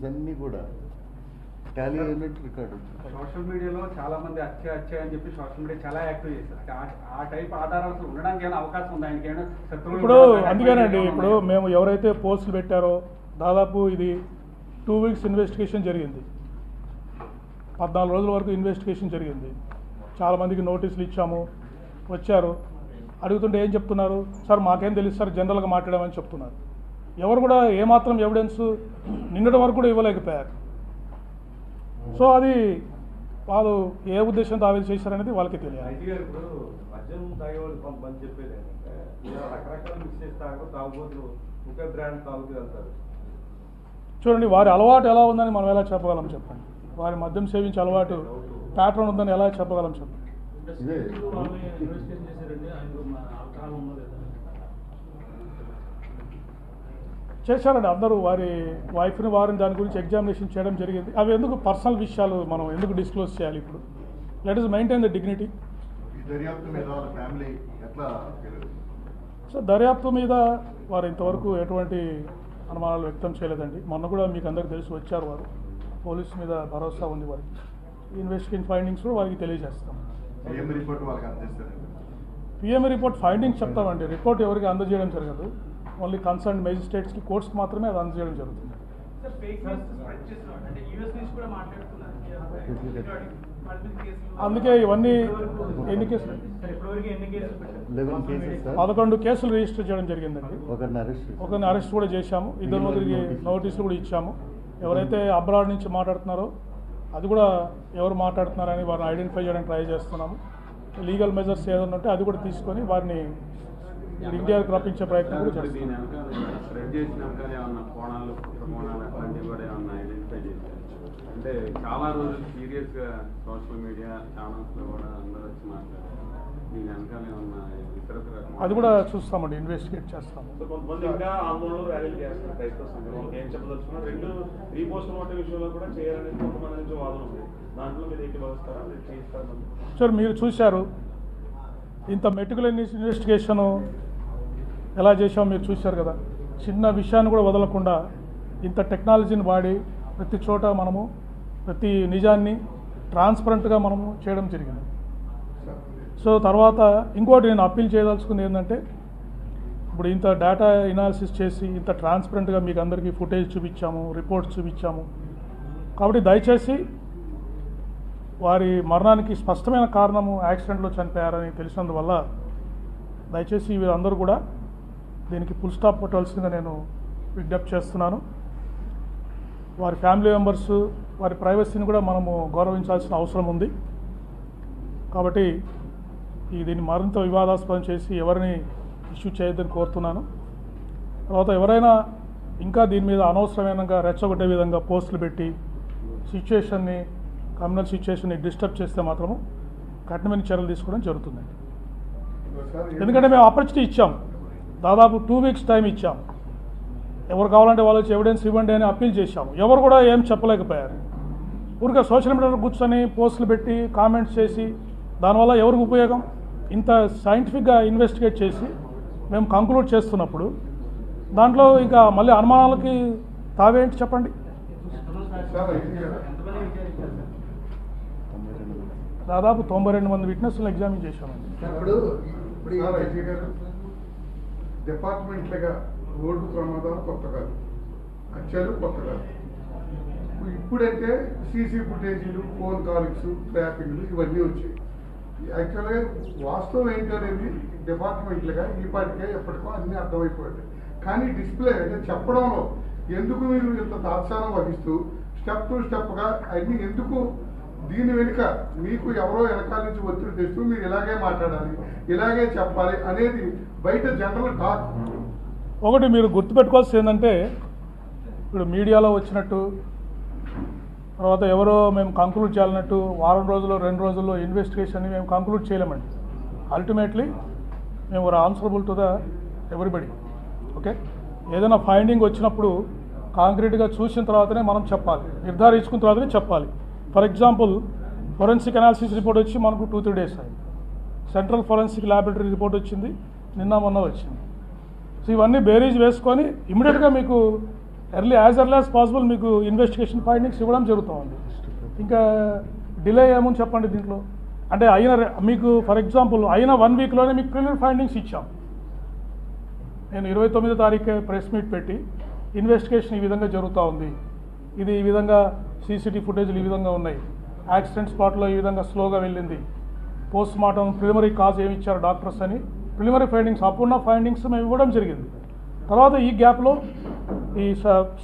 అన్నీ కూడా టాలీ అయినట్టు రికార్డు. సోషల్ మీడియాలో చాలా మంది హత్య అని చెప్పి సోషల్ మీడియా చాలా యాక్టివ్ చేశారు. ఆ టైప్ ఆధారాలు అసలు ఉండడానికి ఏమైనా అవకాశం ఉందా? ఆయనకి ఏమైనా శత్రువులు? ఇప్పుడు అందుకేనండి, ఇప్పుడు మేము ఎవరైతే పోస్టులు పెట్టారో దాదాపు ఇది 2 weeks ఇన్వెస్టిగేషన్ జరిగింది. 14 రోజుల వరకు ఇన్వెస్టిగేషన్ జరిగింది. చాలామందికి నోటీసులు ఇచ్చాము, వచ్చారు. అడుగుతుంటే ఏం చెప్తున్నారు? సార్ మాకేం తెలుసు సార్, జనరల్గా మాట్లాడామని చెప్తున్నారు. ఎవరు కూడా ఏమాత్రం ఎవిడెన్స్ నిన్నటి వరకు కూడా ఇవ్వలేకపోయారు. సో అది వాళ్ళు ఏ ఉద్దేశంతో ఆవేదన చేశారనేది వాళ్ళకి తెలియాలి. ఇప్పుడు మద్యం తాగేవాళ్ళు కొంతమంది చెప్పేది ఏంటంటే రకరకాల మిక్స్ తాగుబోతులు ఒకే బ్రాండ్ తాగుతూ వెళ్తారు. చూడండి, వారి అలవాటు ఎలా ఉందని మనం ఎలా చెప్పగలం చెప్పండి? వారి మద్యం సేవించే అలవాటు ప్యాటర్న్ ఉందని ఎలా చెప్పగలం చెప్పండి? చేశారండి అందరూ. వారి వైఫ్ని వారిని దాని గురించి ఎగ్జామినేషన్ చేయడం జరిగింది. అవి ఎందుకు పర్సనల్ విషయాలు మనం ఎందుకు డిస్క్లోజ్ చేయాలి? ఇప్పుడు let us maintain the dignity. So దర్యాప్తు మీద వారు ఇంతవరకు ఎటువంటి అనుమానాలు వ్యక్తం చేయలేదండి. మొన్న కూడా మీకు అందరికీ తెలిసి వచ్చారు వారు. పోలీసు మీద భరోసా ఉంది వారికి. ఇన్వెస్టిగేషన్ ఫైండింగ్స్ కూడా వారికి తెలియజేస్తాం. పిఎంఈ రిపోర్ట్ ఫైండింగ్స్ చెప్తామండి. రిపోర్ట్ ఎవరికి అందజేయడం జరగదు. ఓన్లీ కన్సర్న్ మేజిస్ట్రేట్స్కి, కోర్ట్స్కి మాత్రమే అది అందజేయడం జరుగుతుంది. అందుకే ఇవన్నీ ఎన్ని కేసులు? 11 కేసులు రిజిస్టర్ చేయడం జరిగిందండి. ఒకరిని అరెస్ట్ కూడా చేశాము. 2 మందికి నోటీసులు కూడా ఇచ్చాము. ఎవరైతే అబ్రాడ్ నుంచి మాట్లాడుతున్నారో అది కూడా ఎవరు మాట్లాడుతున్నారని వారిని ఐడెంటిఫై చేయడానికి ట్రై చేస్తున్నాము. లీగల్ మెజర్స్ ఏదైనా ఉంటే అది కూడా తీసుకొని వారిని ఇండియాకి రప్పించే ప్రయత్నం కూడా చేస్తున్నాం. అంటే చాలా రోజులు సీరియస్గా సోషల్ మీడియా ఛానల్స్లో కూడా అందరూ వచ్చి మాట్లాడారు. దీని వెనకాల ఏమన్నా అది కూడా చూస్తామండి, ఇన్వెస్టిగేట్ చేస్తాము. కొంతమంది ఇంకా ఆందోళనలు ర్యాలీలు చేస్తున్నారు క్రైస్తవ సంఘంలో. ఏం చెప్పదలుచుకున్నారు? 2 రీపోస్ట్ నోట్ విషయంలో కూడా చేయాలని కొంతమంది నుంచి వాదన ఉంది. దాంట్లో మీరు ఏకీభవిస్తారా? చేయిస్తారు? సార్ మీరు చూశారు, ఇంత మెటికులర్ ఇన్వెస్టిగేషను ఎలా చేసామో మీరు చూశారు కదా. చిన్న విషయాన్ని కూడా వదలకుండా ఇంత టెక్నాలజీని వాడి ప్రతి చోట మనము ప్రతి నిజాన్ని ట్రాన్స్పరెంట్గా మనము చేయడం జరిగింది. సో తర్వాత ఇంకోటి నేను అప్పీల్ చేయదలుచుకుంది ఏంటంటే, ఇప్పుడు ఇంత డేటా ఎనాలిసిస్ చేసి ఇంత ట్రాన్స్పరెంట్గా మీకు అందరికీ ఫుటేజ్ చూపించాము, రిపోర్ట్స్ చూపించాము. కాబట్టి దయచేసి వారి మరణానికి స్పష్టమైన కారణము యాక్సిడెంట్లో చనిపోయారని తెలిసినందువల్ల దయచేసి వీరందరూ కూడా దీనికి ఫుల్ స్టాప్ కొట్టాల్సిందిగా నేను విజ్ఞప్తి చేస్తున్నాను. వారి ఫ్యామిలీ మెంబర్స్ వారి ప్రైవసీని కూడా మనము గౌరవించాల్సిన అవసరం ఉంది. కాబట్టి దీన్ని మరింత వివాదాస్పదం చేసి ఎవరిని ఇష్యూ చేయొద్దని కోరుతున్నాను. తర్వాత ఎవరైనా ఇంకా దీని మీద అనవసరమైనగా రెచ్చగొట్టే విధంగా పోస్టులు పెట్టి సిచ్యుయేషన్ని, కమ్యూనల్ సిచ్యుయేషన్ని డిస్టర్బ్ చేస్తే మాత్రము కఠినమైన చర్యలు తీసుకోవడం జరుగుతుందండి. ఎందుకంటే మేము ఆపర్చునిటీ ఇచ్చాం, దాదాపు 2 weeks టైం ఇచ్చాం. ఎవరు కావాలంటే వాళ్ళు వచ్చి ఎవిడెన్స్ ఇవ్వండి అని అప్పీల్ చేశాము. ఎవరు కూడా ఏం చెప్పలేకపోయారు. ఊరికే సోషల్ మీడియాలో కూర్చొని పోస్టులు పెట్టి కామెంట్స్ చేసి దానివల్ల ఎవరికి ఉపయోగం? ఇంత సైంటిఫిక్గా ఇన్వెస్టిగేట్ చేసి మేము కంక్లూడ్ చేస్తున్నప్పుడు దాంట్లో ఇంకా మళ్ళీ అనుమానాలకి తావేంటి చెప్పండి? దాదాపు 92 మంది విట్నెస్లను ఎగ్జామిన్ చేశామండి. డిపార్ట్మెంట్లుగా రోడ్డు ప్రమాదాలు కొత్త కాదు, హత్యలు కొత్త కాదు. ఇప్పుడంటే సీసీ ఫుటేజీలు, ఫోన్ కాలింగ్స్, ట్రాపింగ్లు ఇవన్నీ వచ్చాయి. యాక్చువల్గా వాస్తవం ఏంటనేది డిపార్ట్మెంట్లుగా ఈపాటికే ఎప్పటికో అన్నీ అర్థమైపోయాయి. కానీ డిస్ప్లే అంటే చెప్పడంలో ఎందుకు మీరు ఇంత తాత్సారం వహిస్తూ స్టెప్ టు స్టెప్గా అన్నీ ఎందుకు? దీని వెనుక మీకు ఎవరో వెనకాల నుంచి ఒత్తిడి తెస్తూ మీరు ఇలాగే మాట్లాడాలి, ఇలాగే చెప్పాలి అనేది బయట జనరల్ టాక్. ఒకటి మీరు గుర్తుపెట్టుకోవాల్సింది ఏంటంటే, ఇప్పుడు మీడియాలో వచ్చినట్టు తర్వాత ఎవరో మేము కంక్లూడ్ చేయాలన్నట్టు వారం రోజుల్లో 2 రోజుల్లో ఇన్వెస్టిగేషన్ని మేము కంక్లూడ్ చేయలేమండి. అల్టిమేట్లీ మేము are answerable to the everybody. Okay, ఏదైనా ఫైండింగ్ వచ్చినప్పుడు కాంక్రీట్గా చూసిన తర్వాతనే మనం చెప్పాలి, నిర్ధారించుకున్న తర్వాతనే చెప్పాలి. For example forensic analysis report వచ్చి మనకు 2-3 days అయింది. సెంట్రల్ ఫోరెన్సిక్ ల్యాబొరేటరీ రిపోర్ట్ వచ్చింది, నిన్న మొన్న వచ్చింది. సో ఇవన్నీ బేరీజ్ వేసుకొని ఇమీడియట్గా మీకు ఎర్లీ యాజ్ పాసిబుల్ మీకు ఇన్వెస్టిగేషన్ ఫైండింగ్స్ ఇవ్వడం జరుగుతూ ఉంది. ఇంకా డిలే ఏముంది చెప్పండి దీంట్లో. అంటే మీకు ఫర్ ఎగ్జాంపుల్ అయిన 1 వీక్లోనే మీకు ప్రిలిమినరీ ఫైండింగ్స్ ఇచ్చాం. నేను 29వ తారీఖు ప్రెస్ మీట్ పెట్టి ఇన్వెస్టిగేషన్ ఈ విధంగా జరుగుతూ ఉంది, ఇది ఈ విధంగా సీసీటీవీ ఫుటేజ్లు ఈ విధంగా ఉన్నాయి, యాక్సిడెంట్ స్పాట్లో ఈ విధంగా స్లోగా వెళ్ళింది, పోస్ట్ మార్టం ప్రిలిమినరీ కాజ్ ఏమి ఇచ్చారు డాక్టర్స్ అని ప్రిలిమినరీ ఫైండింగ్స్ అప్పుడున్న ఫైండింగ్స్ మేము ఇవ్వడం జరిగింది. తర్వాత ఈ గ్యాప్లో ఈ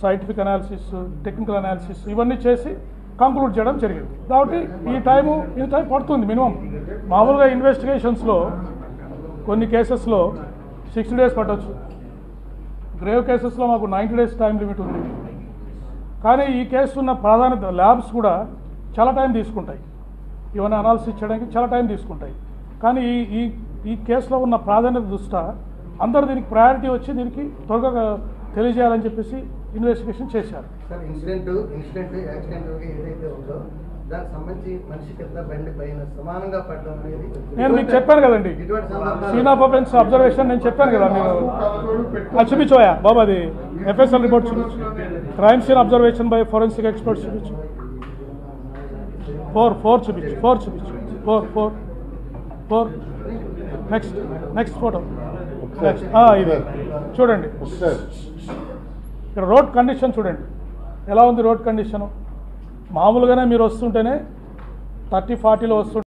సైంటిఫిక్ అనాలిసిస్, టెక్నికల్ అనాలిసిస్ ఇవన్నీ చేసి కంక్లూడ్ చేయడం జరిగింది. కాబట్టి ఈ టైం పడుతుంది మినిమం. మామూలుగా ఇన్వెస్టిగేషన్స్లో కొన్ని కేసెస్లో 60 days పట్టవచ్చు, గ్రేవ్ కేసెస్లో మాకు 90 days టైం లిమిట్ ఉంది. కానీ ఈ కేసు ఉన్న ప్రాధాన్యత ల్యాబ్స్ కూడా చాలా టైం తీసుకుంటాయి, ఇవన్నీ అనాలిసిస్ చేయడానికి చాలా టైం తీసుకుంటాయి. కానీ ఈ కేసులో ఉన్న ప్రాధాన్యత దృష్ట్యా అందరూ దీనికి ప్రయారిటీ వచ్చి దీనికి త్వరగా తెలియజేయాలని చెప్పేసి ఇన్వెస్టిగేషన్ చేశారు. సార్ ఇన్సిడెంట్ యాక్సిడెంట్ ఏదైతే ఉందో దానికి సంబంధించి మనిషి కింద బండి పైన సమానంగా పడడం అనేది నేను మీకు చెప్పాను కదండి, సీన్ ఆఫ్ అఫెన్స్ అబ్జర్వేషన్ నేను చెప్పాను కదా. మీరు చూపించోయా బాబు, అది ఎఫ్ఎస్ఎల్ రిపోర్ట్ చూపించు, crime scene observation by forensic experts చూపించు, 4 చూపించు 4 నెక్స్ట్ ఫోటో ఇది చూడండి. ఇక్కడ రోడ్ కండిషన్ చూడండి ఎలా ఉంది. రోడ్ కండిషను మామూలుగానే మీరు వస్తుంటేనే 30-40లో వస్తుంటే